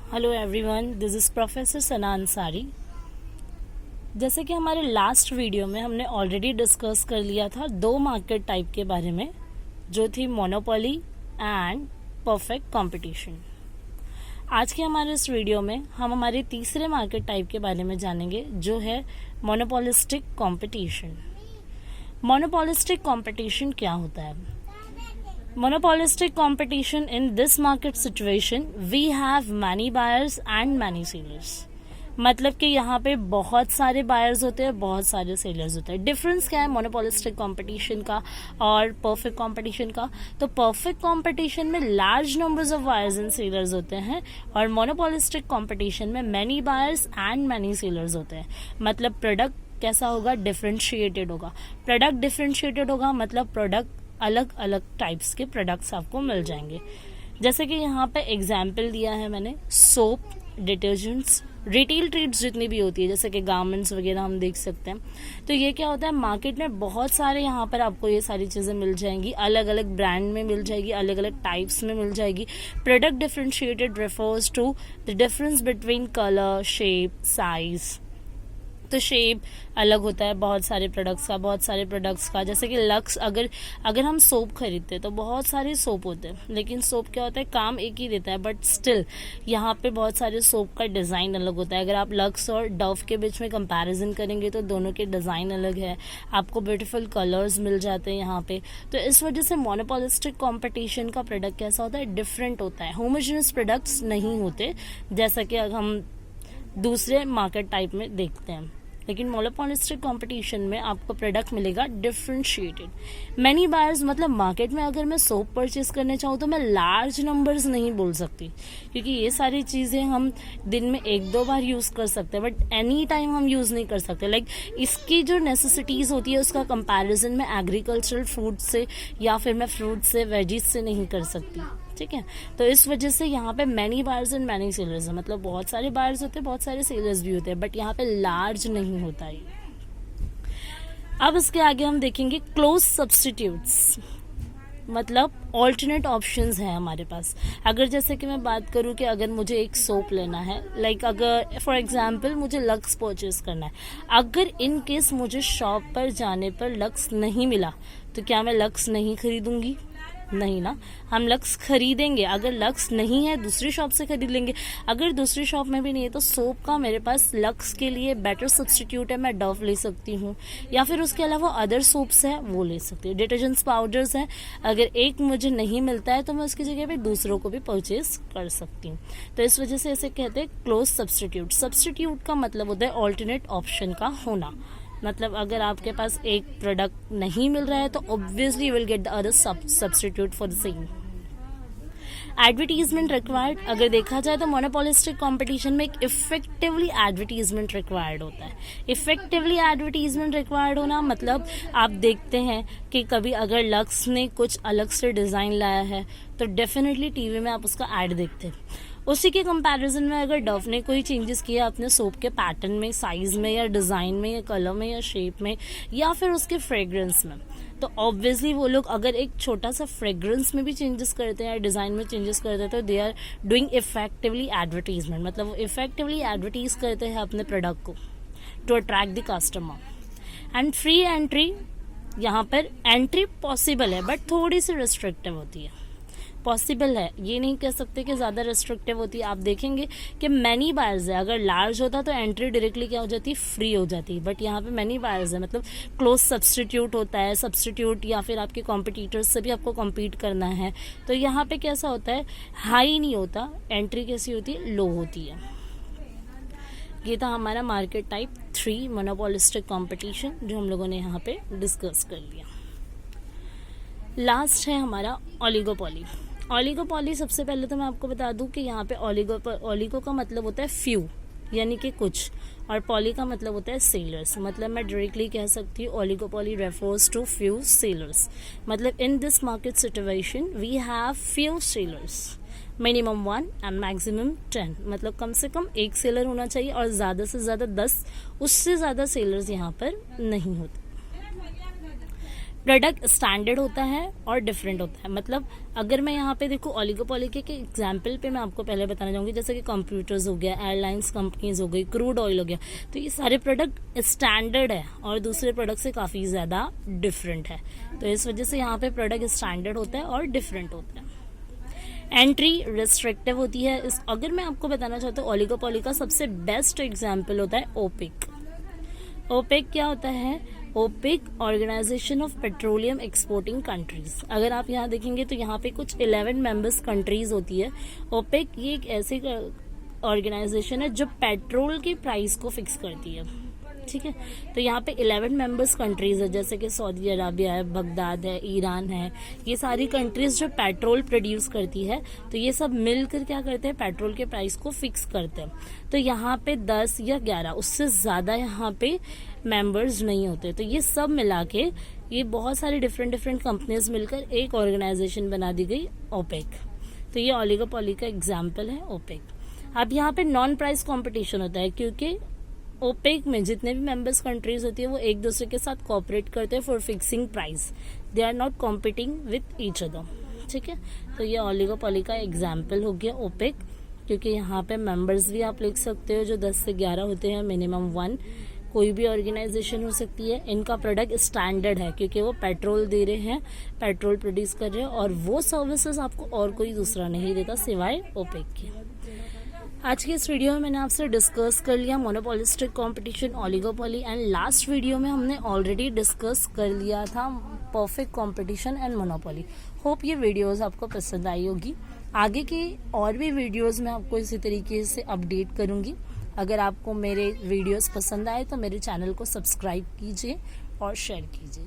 Hello everyone, this is professor Sana Ansari. जैसे कि हमारे लास्ट वीडियो में हमने ऑलरेडी डिस्कस कर लिया था दो मार्केट टाइप के बारे में, जो थी मोनोपोली एंड परफेक्ट कंपटीशन। आज के हमारे इस वीडियो में हम हमारे तीसरे मार्केट टाइप के बारे में जानेंगे, जो है मोनोपोलिस्टिक कंपटीशन। मोनोपोलिस्टिक कंपटीशन क्या होता है? Monopolistic competition, in this market situation we have many buyers and many sellers। मतलब कि यहाँ पे बहुत सारे बायर्स होते हैं, बहुत सारे सेलर्स होते हैं। डिफरेंस क्या है मोनोपोलिस्टिक कंपटीशन का और परफेक्ट कंपटीशन का? तो परफेक्ट कंपटीशन में large numbers of buyers and sellers होते हैं और मोनोपोलिस्टिक कंपटीशन में many buyers and many sellers होते हैं। मतलब प्रोडक्ट कैसा होगा? डिफरेंशिएटेड होगा। प्रोडक्ट डिफरेंशिएटेड होगा मतलब प्रोडक्ट अलग अलग टाइप्स के प्रोडक्ट्स आपको मिल जाएंगे। जैसे कि यहाँ पे एग्जाम्पल दिया है मैंने, सोप, डिटर्जेंट्स, रिटेल ट्रेड्स जितनी भी होती है, जैसे कि गारमेंट्स वगैरह हम देख सकते हैं। तो ये क्या होता है, मार्केट में बहुत सारे यहाँ पर आपको ये सारी चीज़ें मिल जाएंगी, अलग अलग ब्रांड में मिल जाएगी, अलग अलग टाइप्स में मिल जाएगी। Product differentiated refers to the difference between colour, shape, size. तो शेप अलग होता है बहुत सारे प्रोडक्ट्स का। जैसे कि लक्स, अगर हम सोप खरीदते हैं तो बहुत सारे सोप होते हैं, लेकिन सोप क्या होता है, काम एक ही देता है, बट स्टिल यहाँ पे बहुत सारे सोप का डिज़ाइन अलग होता है। अगर आप लक्स और डव के बीच में कंपैरिजन करेंगे तो दोनों के डिज़ाइन अलग है, आपको ब्यूटीफुल कलर्स मिल जाते हैं यहाँ पे। तो इस वजह से मोनोपोलिस्टिक कॉम्पिटिशन का प्रोडक्ट कैसा होता है, डिफरेंट होता है। होमोजेनियस प्रोडक्ट्स नहीं होते, जैसा कि हम दूसरे मार्केट टाइप में देखते हैं। लेकिन मोनोपोलिस्टिक कंपटीशन में आपको प्रोडक्ट मिलेगा डिफरेंशिएटेड। मैनी बायर्स मतलब मार्केट में अगर मैं सोप परचेज करने चाहूँ तो मैं लार्ज नंबर्स नहीं बोल सकती, क्योंकि ये सारी चीज़ें हम दिन में एक दो बार यूज़ कर सकते हैं, बट एनी टाइम हम यूज़ नहीं कर सकते। लाइक इसकी जो नेसेसिटीज़ होती है उसका कंपैरिजन में एग्रीकल्चरल फूड से या फिर मैं फ्रूट से, वेजिस से नहीं कर सकती। ठीक है, तो इस वजह से यहाँ पे many buyers and many sellers है, मतलब बहुत सारे बायर्स होते हैं, बहुत सारे सेलर्स भी होते हैं, बट यहाँ पे लार्ज नहीं होता है। अब इसके आगे हम देखेंगे क्लोज सब्स्टिट्यूट्स, मतलब ऑल्टरनेट ऑप्शंस हैं हमारे पास। अगर जैसे कि मैं बात करूं कि अगर मुझे एक सोप लेना है, लाइक अगर फॉर एग्जांपल मुझे लक्स परचेज करना है, अगर इन केस मुझे शॉप पर जाने पर लक्स नहीं मिला तो क्या मैं लक्स नहीं खरीदूंगी? नहीं ना, हम लक्स खरीदेंगे। अगर लक्स नहीं है दूसरी शॉप से खरीद लेंगे। अगर दूसरी शॉप में भी नहीं है तो सोप का मेरे पास लक्स के लिए बेटर सब्स्टिट्यूट है, मैं डव ले सकती हूँ, या फिर उसके अलावा अदर सोप्स है वो ले सकती हूँ। डिटर्जेंट्स, पाउडर्स हैं, अगर एक मुझे नहीं मिलता है तो मैं उसकी जगह पे दूसरों को भी परचेज कर सकती हूँ। तो इस वजह से इसे कहते हैं क्लोज सब्स्टिट्यूट। सब्स्टिट्यूट का मतलब होता है ऑल्टरनेट ऑप्शन का होना। मतलब अगर आपके पास एक प्रोडक्ट नहीं मिल रहा है तो obviously you will get the other substitute for the same. Advertisement required, अगर देखा जाए तो मोनोपोलिस्टिक कंपटीशन में एक इफेक्टिवली एडवर्टीजमेंट रिक्वायर्ड होता है। इफेक्टिवली एडवर्टीजमेंट रिक्वायर्ड होना मतलब आप देखते हैं कि कभी अगर लक्स ने कुछ अलग से डिज़ाइन लाया है तो डेफिनेटली टीवी में आप उसका एड देखते हैं। उसी के कंपैरिजन में अगर डव ने कोई चेंजेस किया अपने सोप के पैटर्न में, साइज में, या डिज़ाइन में, या कलर में, या शेप में, या फिर उसके फ्रेग्रेंस में, तो ऑब्वियसली वो लोग अगर एक छोटा सा फ्रेग्रेंस में भी चेंजेस करते हैं या डिज़ाइन में चेंजेस करते हैं तो they are doing effectively advertisement. मतलब वो इफेक्टिवली एडवर्टीज करते हैं अपने प्रोडक्ट को to attract the customer. And free entry, यहाँ पर एंट्री पॉसिबल है बट थोड़ी सी रिस्ट्रिक्टिव होती है। पॉसिबल है, ये नहीं कह सकते कि ज़्यादा रेस्ट्रिक्टिव होती है। आप देखेंगे कि मैनी बायर्स है, अगर लार्ज होता तो एंट्री डायरेक्टली क्या हो जाती, फ्री हो जाती, बट यहाँ पे मैनी बायर्स है, मतलब क्लोज सब्स्टिट्यूट होता है। सब्स्टिट्यूट या फिर आपके कॉम्पिटिटर्स से भी आपको कॉम्पीट करना है, तो यहाँ पे कैसा होता है, हाई नहीं होता, एंट्री कैसी होती है, लो होती है। ये था हमारा मार्केट टाइप 3 मोनोपोलिस्टिक कॉम्पिटिशन, जो हम लोगों ने यहाँ पे डिस्कस कर लिया। लास्ट है हमारा ओलिगोपोली। ओलिगोपोली, सबसे पहले तो मैं आपको बता दूं कि यहाँ पे ओलिगो का मतलब होता है फ्यू, यानी कि कुछ, और पॉली का मतलब होता है सेलर्स। मतलब मैं डायरेक्टली कह सकती हूँ oligopoly refers to few sellers. मतलब in this market situation we have few sellers, minimum 1 and maximum 10। मतलब कम से कम एक सेलर होना चाहिए और ज़्यादा से ज़्यादा 10, उससे ज़्यादा सेलर्स यहाँ पर नहीं होते। प्रोडक्ट स्टैंडर्ड होता है और डिफरेंट होता है। मतलब अगर मैं यहाँ पे देखो ओलिगोपोली के एग्जाम्पल पे मैं आपको पहले बताना चाहूँगी, जैसे कि कंप्यूटर्स हो गया, एयरलाइंस कंपनीज हो गई, क्रूड ऑयल हो गया, तो ये सारे प्रोडक्ट स्टैंडर्ड है और दूसरे प्रोडक्ट से काफ़ी ज़्यादा डिफरेंट है। तो इस वजह से यहाँ पे प्रोडक्ट स्टैंडर्ड होता है और डिफरेंट होता है। एंट्री रिस्ट्रिक्टिव होती है। अगर मैं आपको बताना चाहता हूँ ओलिगोपोली का सबसे बेस्ट एग्जाम्पल होता है ओपेक। ओपेक क्या होता है? OPEC organisation of petroleum exporting countries. अगर आप यहाँ देखेंगे तो यहाँ पे कुछ 11 मेंबर्स कंट्रीज होती है। ओपेक ये एक ऐसी ऑर्गेनाइजेशन है जो पेट्रोल की प्राइस को फिक्स करती है, ठीक है। तो यहाँ पे 11 मेंबर्स कंट्रीज है, जैसे कि सऊदी अरबिया है, बगदाद है, ईरान है, ये सारी कंट्रीज जो पेट्रोल प्रोड्यूस करती है, तो ये सब मिलकर क्या करते हैं? पेट्रोल के प्राइस को फिक्स करते हैं। तो यहाँ पे 10 या 11 उससे ज़्यादा यहाँ पे मेंबर्स नहीं होते। तो ये सब मिला के ये बहुत सारी डिफरेंट कंपनीज मिलकर एक ऑर्गेनाइजेशन बना दी गई, ओपेक। तो ये ओलिगोपोली का एग्जाम्पल है ओपेक। अब यहाँ पे नॉन प्राइस कॉम्पिटिशन होता है, क्योंकि ओपेक में जितने भी मेंबर्स कंट्रीज होती है वो एक दूसरे के साथ कोऑपरेट करते हैं for fixing price. They are not competing with each other, ठीक है। तो ये ओलिगोपोली का एग्जाम्पल हो गया ओपेक, क्योंकि यहाँ पे मेंबर्स भी आप लिख सकते हो जो 10 से 11 होते हैं, मिनिमम 1। कोई भी ऑर्गेनाइजेशन हो सकती है। इनका प्रोडक्ट स्टैंडर्ड है क्योंकि वो पेट्रोल दे रहे हैं, पेट्रोल प्रोड्यूस कर रहे हैं, और वो सर्विसेज आपको और कोई दूसरा नहीं देता सिवाय ओपेक के। आज के इस वीडियो में मैंने आपसे डिस्कस कर लिया monopolistic competition, oligopoly, and last video में हमने ऑलरेडी डिस्कस कर लिया था perfect competition and monopoly. Hope ये वीडियोस आपको पसंद आई होगी। आगे की और भी वीडियोस मैं आपको इसी तरीके से अपडेट करूंगी। अगर आपको मेरे वीडियोस पसंद आए तो मेरे चैनल को सब्सक्राइब कीजिए और शेयर कीजिए।